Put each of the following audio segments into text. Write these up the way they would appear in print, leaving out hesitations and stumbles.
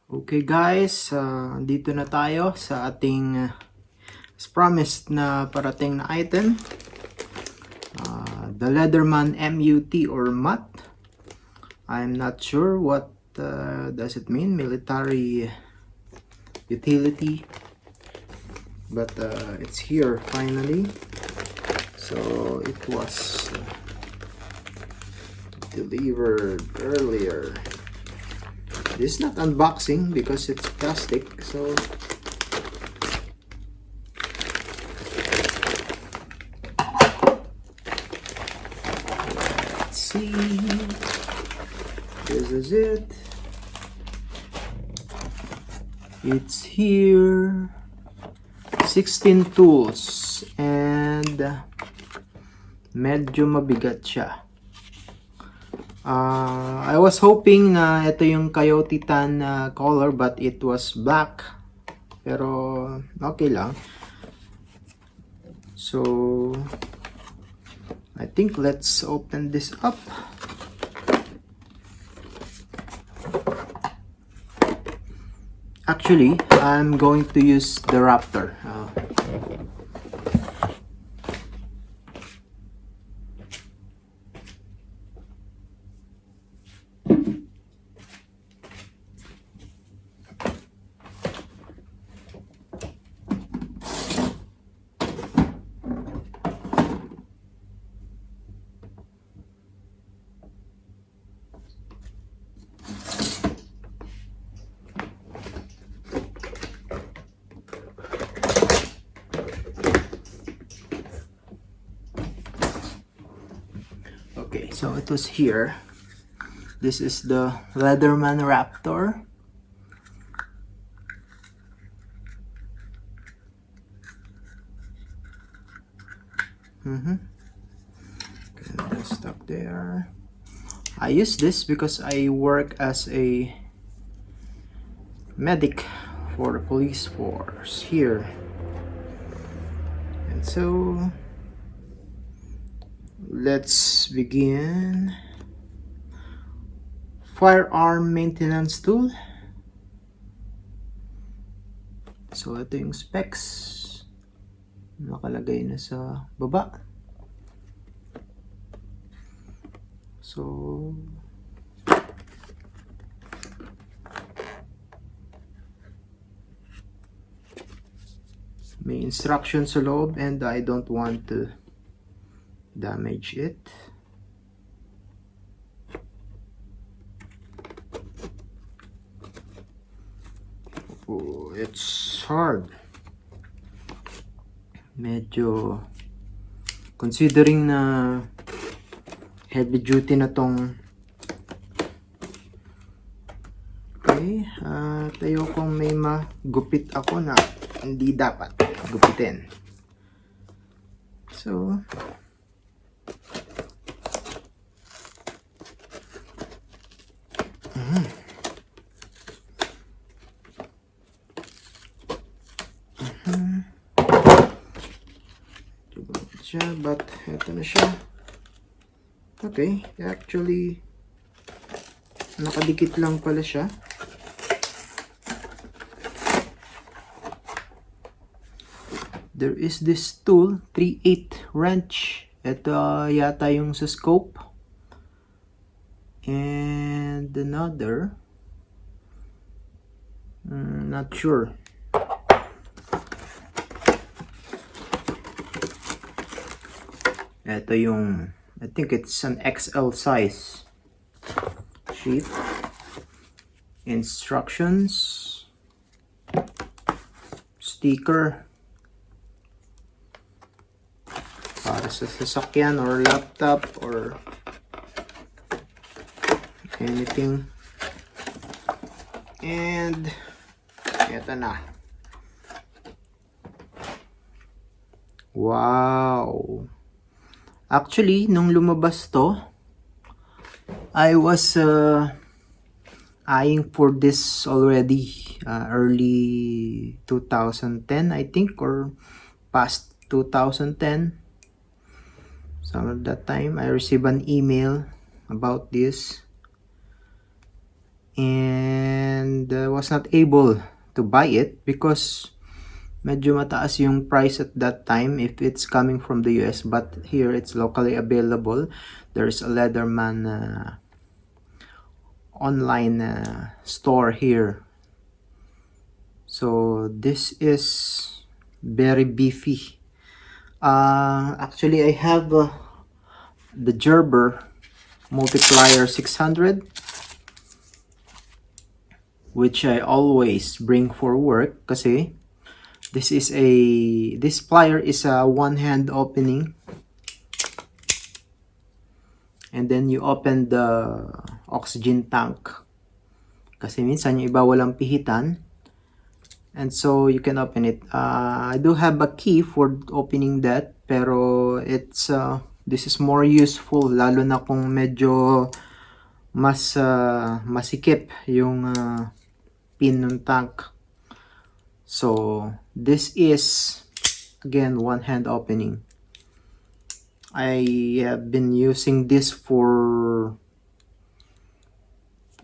Okay guys, dito na tayo sa ating as promised na parating na item. The Leatherman MUT or MUT. I'm not sure what does it mean, military utility. But it's here finally. So it was delivered earlier. This is not unboxing because it's plastic, so let's see. This is it. It's here. 16 tools and medyo mabigat siya. I was hoping na ito yung coyote tan color but it was black, pero okay lang. So I think let's open this up. Actually, I'm going to use the Raptor. Okay, so it was here. This is the Leatherman Raptor. Okay, let's stop there. I use this because I work as a medic for the police force here. And so let's begin. Firearm maintenance tool. So ito yung specs. Nakalagay na sa baba. So may instructions sa loob and I don't want to damage it. Oh, it's hard. Medyo considering na heavy duty na tong. Okay, tayo kung may magupit ako na hindi dapat gupitin. So siya, but ito na siya. Okay, actually nakadikit lang pala siya. There is this tool, 3/8 wrench. Ito yata yung sa scope. And another, not sure. Ito yung, I think it's an XL size sheet. Instructions, sticker para sa sasakyan or laptop or anything. And ito na. Wow! Actually, nung lumabas to, I was eyeing for this already early 2010 I think, or past 2010. So at that time I received an email about this, and and was not able to buy it because medyo mataas yung price at that time if it's coming from the US, but here it's locally available. There's a Leatherman online store here. So this is very beefy. Actually, I have the Gerber multiplier 600, which I always bring for work kasi this plier is a one-hand opening, and then you open the oxygen tank kasi minsan yung iba walang pihitan, and so you can open it. I do have a key for opening that, pero it's this is more useful lalo na kung medyo mas masikip yung pin ng tank. So this is again one hand opening. I have been using this for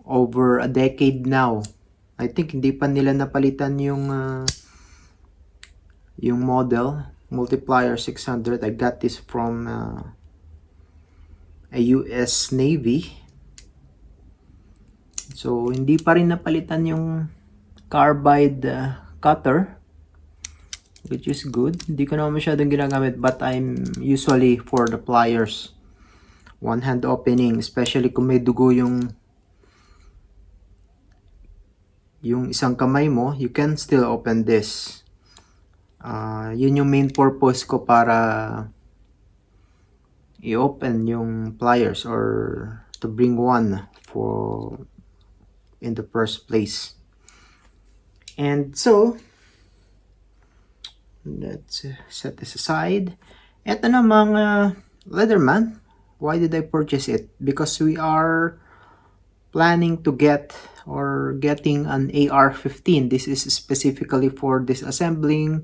over a decade now. I think hindi pa nila napalitan yung model multiplier 600. I got this from a US Navy. So hindi pa rin napalitan yung carbide cutter, which is good. Hindi ko naman masyadong ginagamit, but I'm usually for the pliers. One hand opening, especially kung may dugo yung isang kamay mo, you can still open this. Yun yung main purpose ko para i-open yung pliers or to bring one for in the first place. And so let's set this aside. Ito namang Leatherman. Why did I purchase it? Because we are planning to getting an AR-15. This is specifically for disassembling,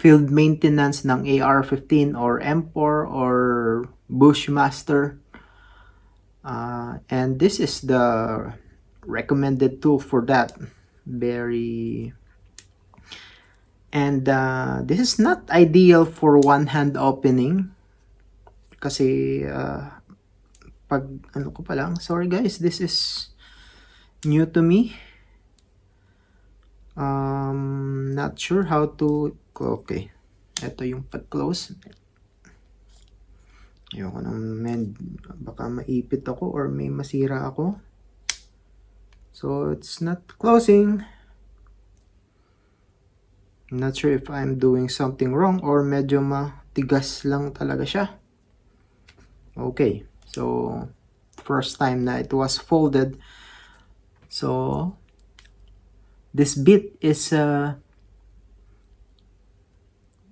field maintenance ng AR-15 or M4 or Bushmaster. And this is the recommended tool for that. And this is not ideal for one hand opening kasi pag ano ko pa lang, sorry guys, this is new to me. Not sure how to, okay, ito yung pag-close. Ayoko naman, baka maipit ako or may masira ako. So it's not closing. I'm not sure if I'm doing something wrong or medyo matigas lang talaga siya. Okay, so first time na it was folded. So this bit is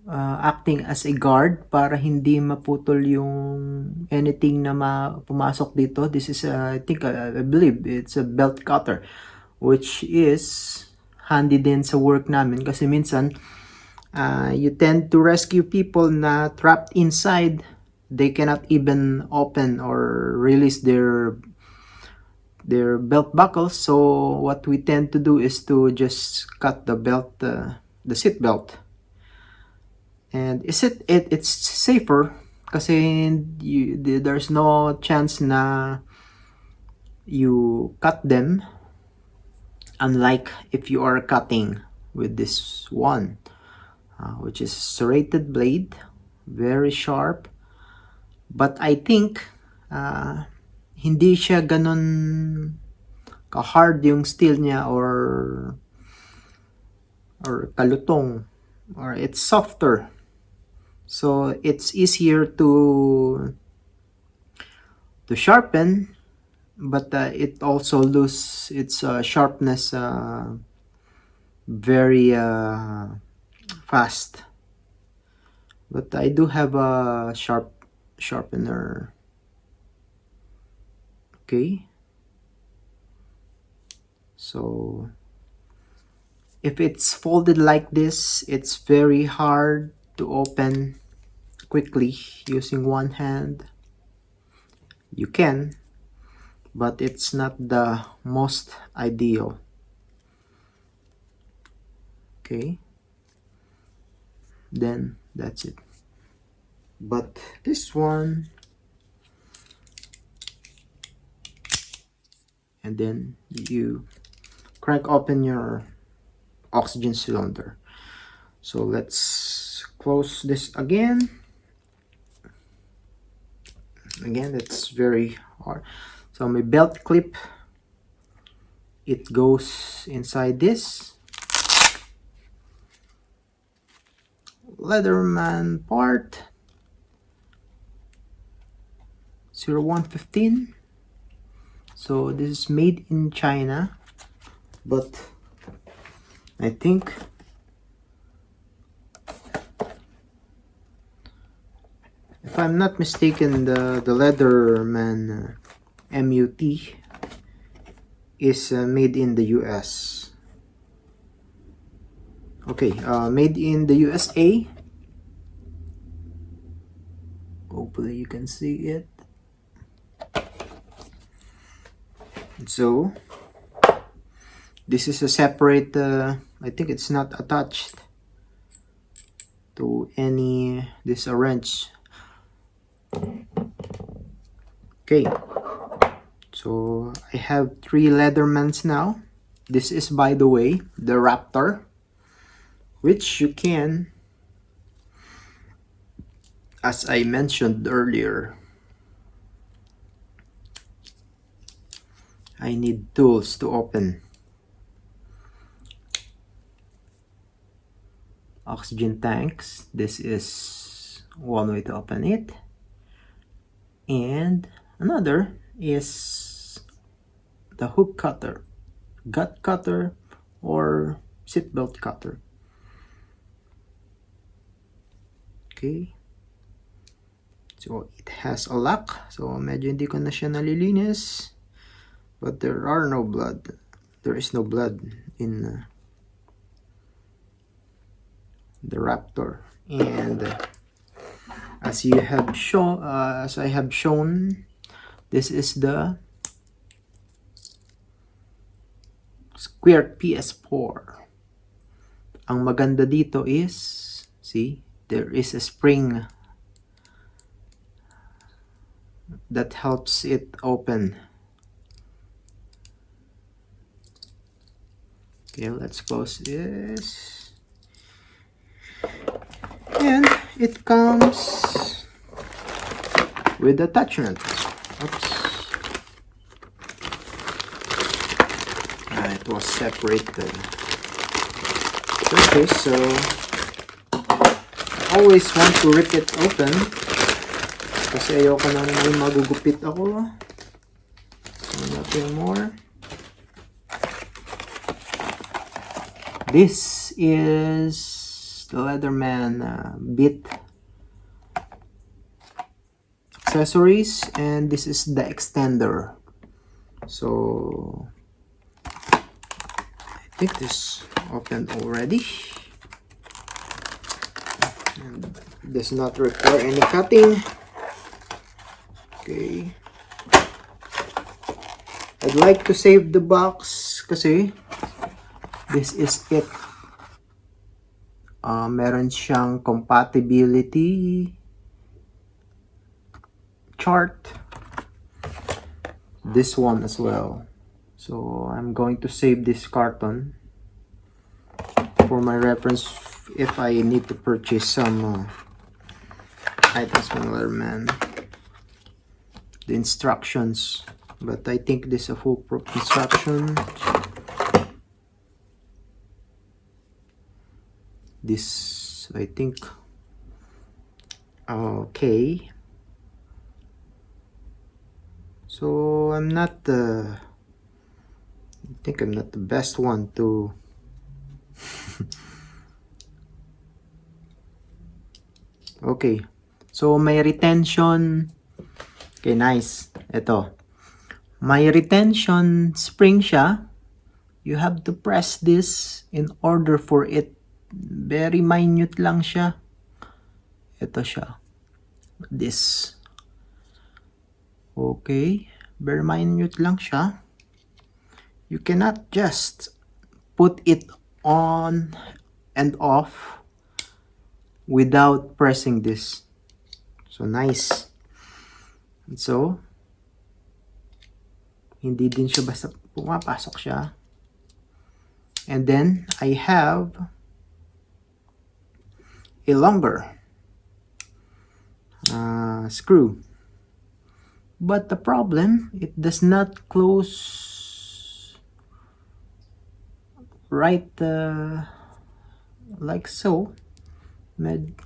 acting as a guard para hindi maputol yung anything na pumasok dito. This is I think I believe it's a belt cutter, which is handy din sa work namin kasi minsan you tend to rescue people na trapped inside. They cannot even open or release their belt buckles. So what we tend to do is to just cut the belt, the seat belt. And it's safer kasi there's no chance na you cut them, unlike if you are cutting with this one, which is serrated blade, very sharp. But I think hindi siya ganon ka-hard yung steel niya or kalutong, or it's softer. So it's easier to sharpen, but it also loses its sharpness very fast. But I do have a sharpener. Okay, so if it's folded like this, it's very hard to open quickly using one hand. You can, but it's not the most ideal. Okay, then that's it. But this one, and then you crack open your oxygen cylinder. So let's close this again. Again, that's very hard. So my belt clip, it goes inside this Leatherman part 0115. So this is made in China, but I think if I'm not mistaken, the Leatherman MUT is made in the US. Okay, made in the USA. Hopefully you can see it. So this is a separate, I think it's not attached to any, this wrench. Okay, so I have 3 Leathermans now. This is, by the way, the Raptor, which you can, as I mentioned earlier, I need tools to open. Oxygen tanks, this is one way to open it. And another is the hook cutter, gut cutter, or seatbelt cutter. Okay. So it has a lock. So medyo hindi ko na siya nalilinis. But there are no blood. There is no blood in the Raptor. And as you have shown, as I have shown, this is the squared PS4. Ang maganda dito is, see, there is a spring that helps it open. Okay, let's close this. And it comes with attachment. Oops. It was separated. Okay, so I always want to rip it open kasi ayoko nang may magugupit ako. So nothing more. This is the Leatherman bit accessories, and this is the extender. So I think this opened already and does not require any cutting. Okay, I'd like to save the box kasi this is it. Meron siyang compatibility chart. This one as well. So I'm going to save this carton for my reference if I need to purchase some items from Leatherman. The instructions, but I think this is a foolproof instruction. This, I think, okay. So I'm not I think I'm not the best one to okay. So may retention. Okay, nice. Ito. May retention spring siya. You have to press this in order for it. Very minute lang siya. Ito siya. This. Okay. Very minute lang siya. You cannot just put it on and off without pressing this. So nice. So hindi din siya basta pumapasok siya. And then I have a longer screw. But the problem, it does not close right like so.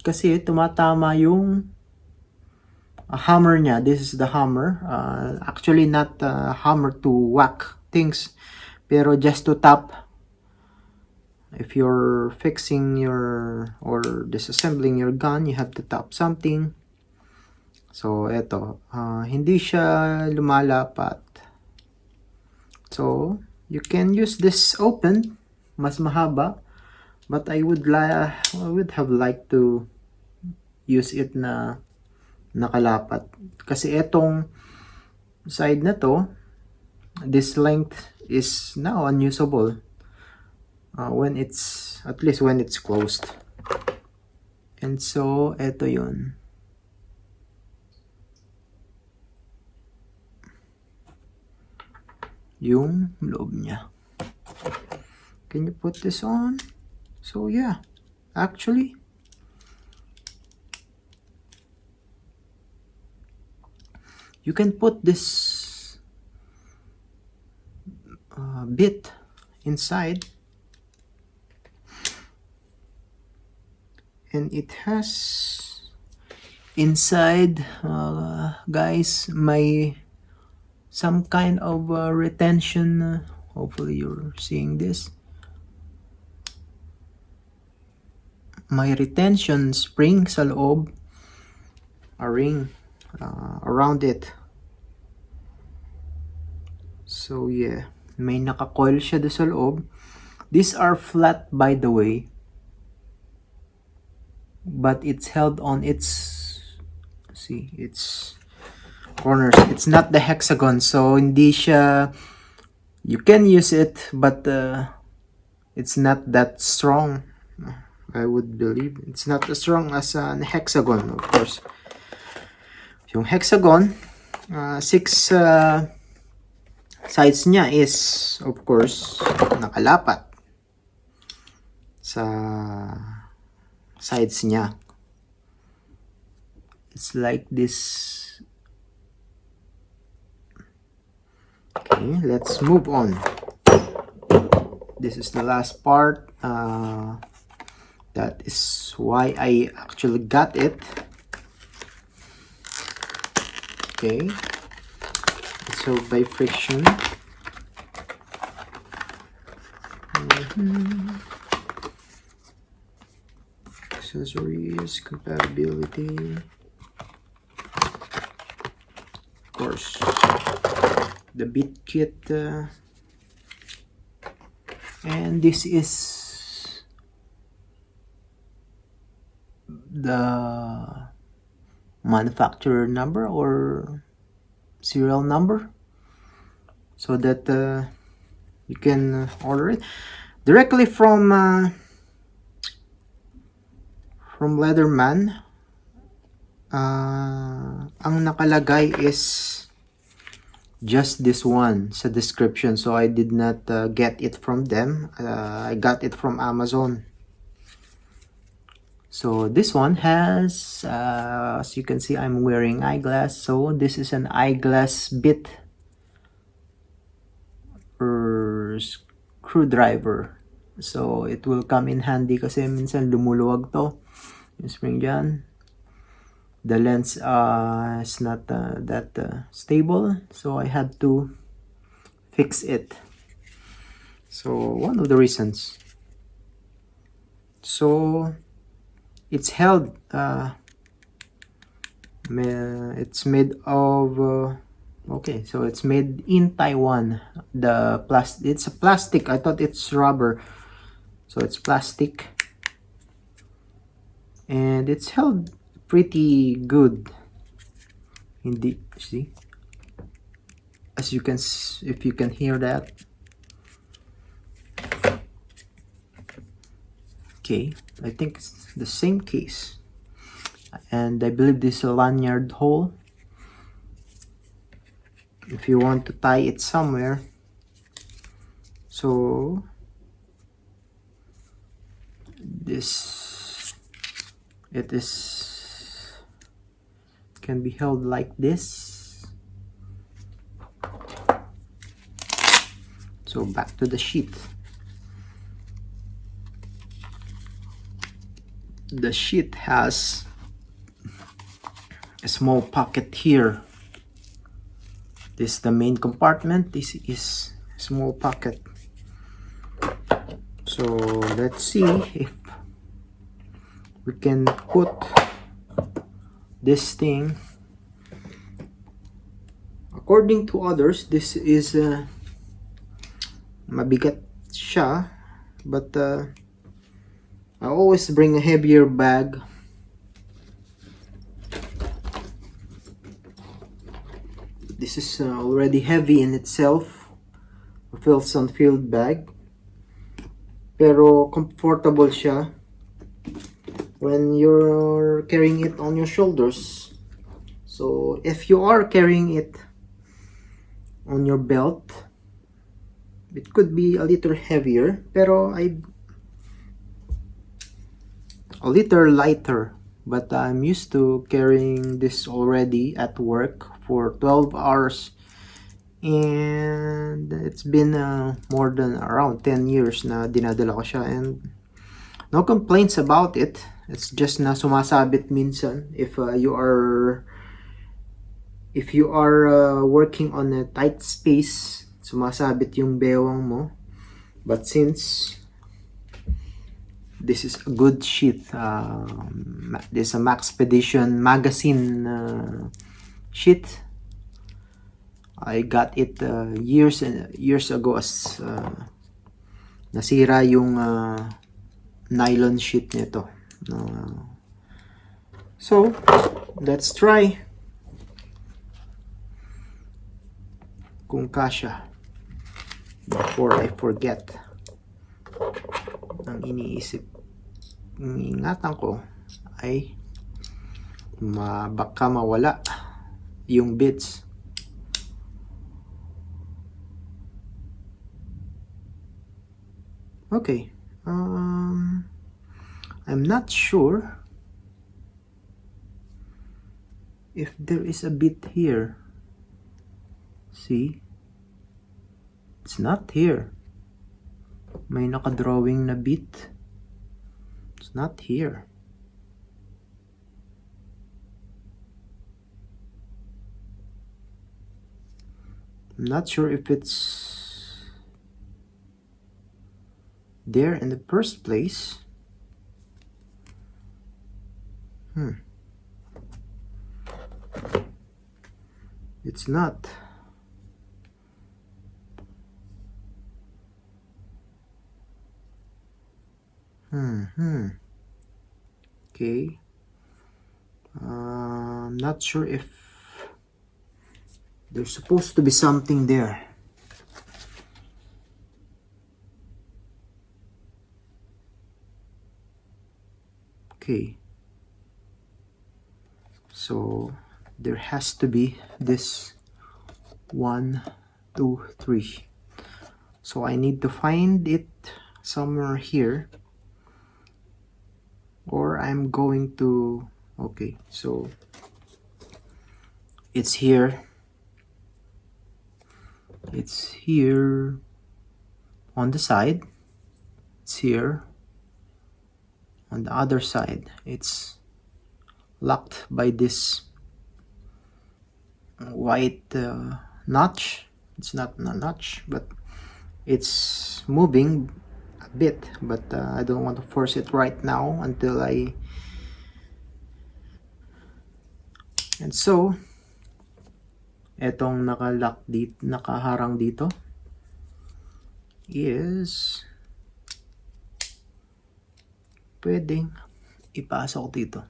Kasi tumatama yung hammer niya. This is the hammer. Actually not hammer to whack things, pero just to tap. If you're fixing your or disassembling your gun, you have to tap something. So eto, hindi siya lumalapat. So you can use this open, mas mahaba, but I would have liked to use it na nakalapat. Kasi etong side na to, this length is now unusable when it's, at least when it's closed. And so eto yun. Yung loob niya. Can you put this on? So yeah, actually you can put this bit inside, and it has inside guys may some kind of retention. Hopefully you're seeing this. May retention spring sa loob, a ring around it. So yeah, may naka-coil siya doon sa loob. These are flat, by the way, but it's held on its, see, its corners. It's not the hexagon, so hindi siya, you can use it, but it's not that strong. I would believe it's not as strong as an hexagon, of course. Yung hexagon, 6 sides niya is, of course, nakalapat sa sides niya. It's like this. Okay, let's move on. This is the last part. That is why I actually got it. Okay, so by friction. Accessories, compatibility, of course, the bit kit, and this is the manufacturer number or serial number, so that you can order it directly from Leatherman. Ang nakalagay is just this one sa description, so I did not get it from them. I got it from Amazon. So this one has, as you can see, I'm wearing eyeglass. So this is an eyeglass bit or screwdriver. So it will come in handy kasi minsan lumuluwag to. Yung spring dyan. The lens is not that stable. So I had to fix it. So one of the reasons. So it's held, it's made of, okay, so it's made in Taiwan. The plastic, it's a plastic. I thought it's rubber. So it's plastic. And it's held pretty good. Hindi, see? As you can, if you can hear that. Okay, I think it's the same case, and I believe this is a lanyard hole. If you want to tie it somewhere, so this, it is, can be held like this. So back to the sheet. The sheet has a small pocket here. This is the main compartment. This is a small pocket. So let's see if we can put this thing. According to others, this is mabigat siya, but I always bring a heavier bag. This is already heavy in itself, a Wilson Field bag, pero comfortable siya when you're carrying it on your shoulders. So if you are carrying it on your belt, it could be a little heavier, pero a little lighter, but I'm used to carrying this already at work for 12 hours, and it's been more than around 10 years na dinadala ko siya, and no complaints about it. It's just na sumasabit minsan if you are working on a tight space, sumasabit yung bewang mo. But since this is a good sheet, this is a Maxpedition magazine sheet. I got it years ago as nasira yung nylon sheet nito. So let's try kung kasya before I forget. Ang iniingatan ko ay baka mawala yung bits. Okay, I'm not sure if there is a bit here. See, it's not here. May nakadrawing na bit. It's not here. I'm not sure if it's there in the first place. It's not. Okay. I'm not sure if there's supposed to be something there. Okay. So there has to be this 1, 2, 3. So I need to find it somewhere here, or I'm going to, okay, so it's here. It's here on the side. It's here on the other side. It's locked by this white notch. It's not a notch, but it's moving a bit, but I don't want to force it right now until I, and so etong naka-lock dito, nakaharang dito is pwedeng ipasok dito,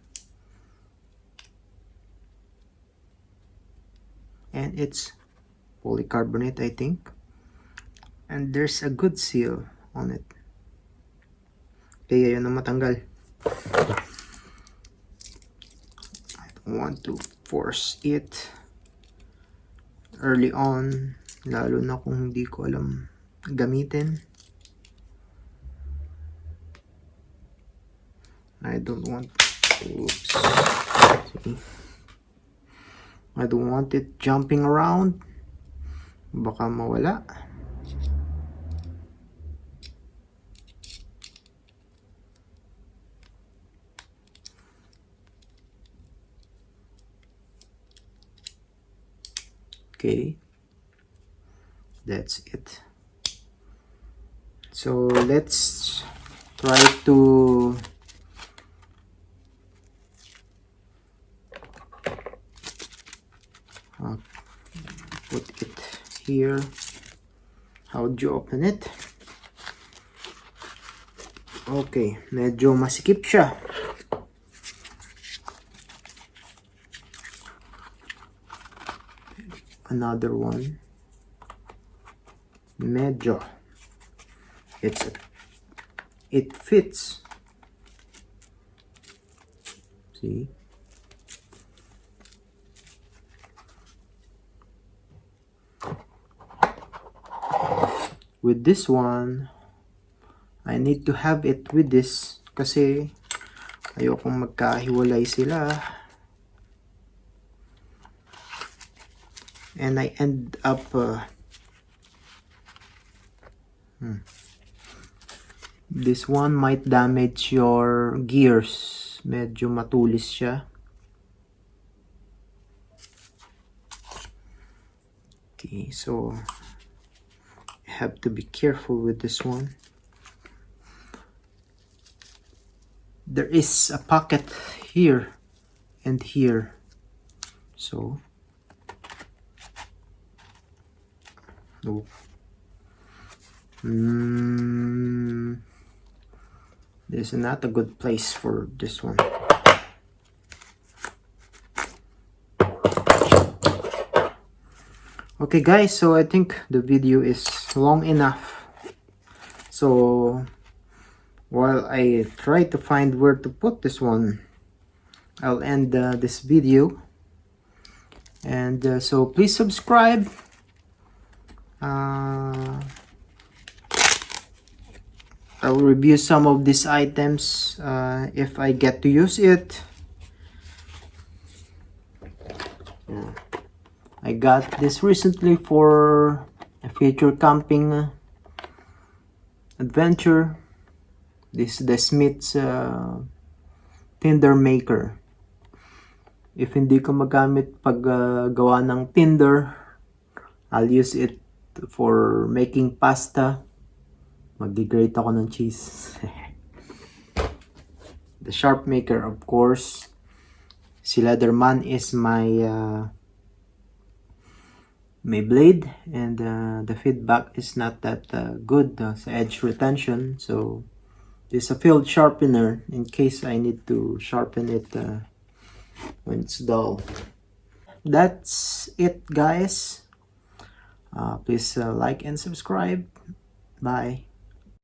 and it's polycarbonate, I think, and there's a good seal on it. kaya yun ang matanggal. I don't want to force it early on, lalo na kung hindi ko alam gamitin. I don't want, oops, see? I don't want it jumping around, baka mawala. Okay, that's it. So let's try to put it here. How do you open it? Okay, medyo masikip siya. Another one. Medyo. It fits. See? With this one, I need to have it with this kasi ayokong magkahiwalay sila. And I end up this one might damage your gears. Medyo matulis siya. Okay, so I have to be careful with this one. There is a pocket here and here, so oh. This is not a good place for this one. Okay guys, so I think the video is long enough. So while I try to find where to put this one, I'll end this video. And so please subscribe. I will review some of these items if I get to use it. I got this recently for a future camping adventure. This is the Smith's tinder maker. If hindi ko magamit pag gawa ng tinder, I'll use it for making pasta. Mag-degrade ako ng cheese. The sharp maker, of course. Si Leatherman is my blade, and the feedback is not that good sa edge retention. So this is a field sharpener in case I need to sharpen it when it's dull. That's it, guys. Please like and subscribe. Bye.